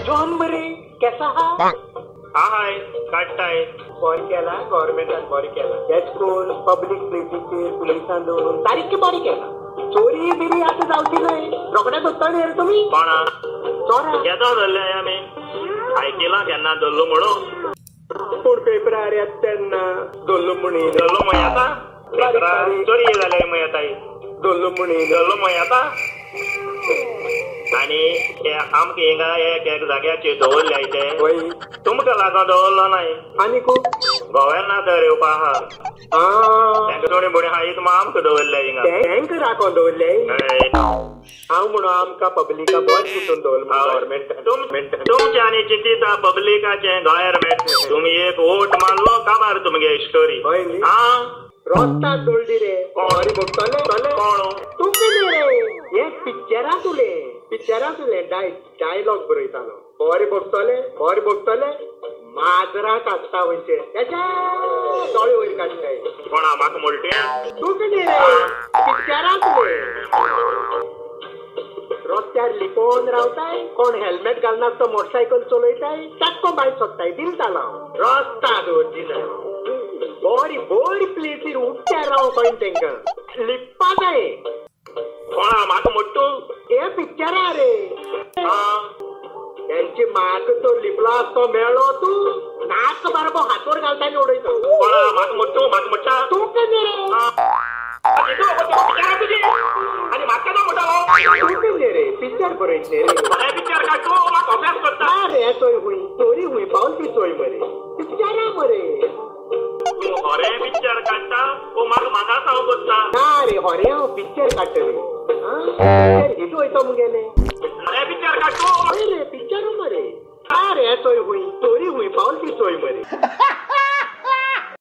John मरे कसा हा हाय काढताय बरी केला गव्हर्नमेंटान बरी केला तेच कोण पब्लीक प्लेसीचेर पुलिसान दवरून सारकी बरी केला चोरी बिरी आता जावची न्हय रोखड्या धरतले रे तुमी कोणा चोरा केदो धरले आमी आयकिला केन्ना धरलो म्हणून पूण पेपरार येता तेन्ना धरलो म्हणी धरलो म्हण येता पेपरार चोरी जाले म्हण येताय धरलो म्हणी धरलो म्हण येता आनी आमकां हिंगा एक एक जाग्याचेर दवरले ते वय तुमकां लागून दवरलो नाय आनी खूब गोव्याना तर येवपा आहा तांकां थोडी बडी आहा तुमी आमकां दवरले हिंगा तांकां राखोन दवरले हांव म्हणून आमकां पब्लिका बरें कुटून दवरलो गव्हर्नमेंट तुमचे आनी चिंतीता पब्लिकाचे गव्हर्नमेंट तुमी एक वोट मारलो काबार तुमगे स्टोरी हय न्ही रोस्ताक दवरली रे बरी बघतले कोण तुमचे रे हे पिक्चरांतले डायलॉग बरयतालो बरे बघतले माजरा काडटा म्हणजे त्याच्या दोळे वयर काडटाय कोणा म्हाका म्हणटे तुमचे रे पिक्चरांतले रस्त्यार लिपोवन रावताय कोण हेल्मेट घालनासतो मोटरसायकल चलयताय ताको भायर सोदताय दिलतालो रस्ता दवरची ना बरी प्लेसीर उठ्यार राव कळ्ळें तेंकां लिप्पा जाय कोणा म्हाका म्हणटू हे पिक्चरा रे त्यांची म्हाका तो लिपलो आसतो मेळ्ळो तूं नाक बारबो हातोर घालता आनी उडयता कोणा म्हाका म्हणटा तूं केन्ना रे आनी म्हाका तो म्हणटालो तूं केन्ना रे पिक्चर बरयतले रे पिक्चर काड तूं म्हाका अभ्यास करता रे चोय हुंय चोरी हुंय पावल ती चोय मरे पिक्चरा मरे तूं खरें पिक्चर काडटा ओ म्हाका म्हाका सांग करता ना रे हरे हांव पिक्चर काडटलें हिटू वयता मुगेले खरें पिक्चर काड तूं रे पिक्चर मरे रे चोय हुंय चोरी हुंय पावल ती चोय मरे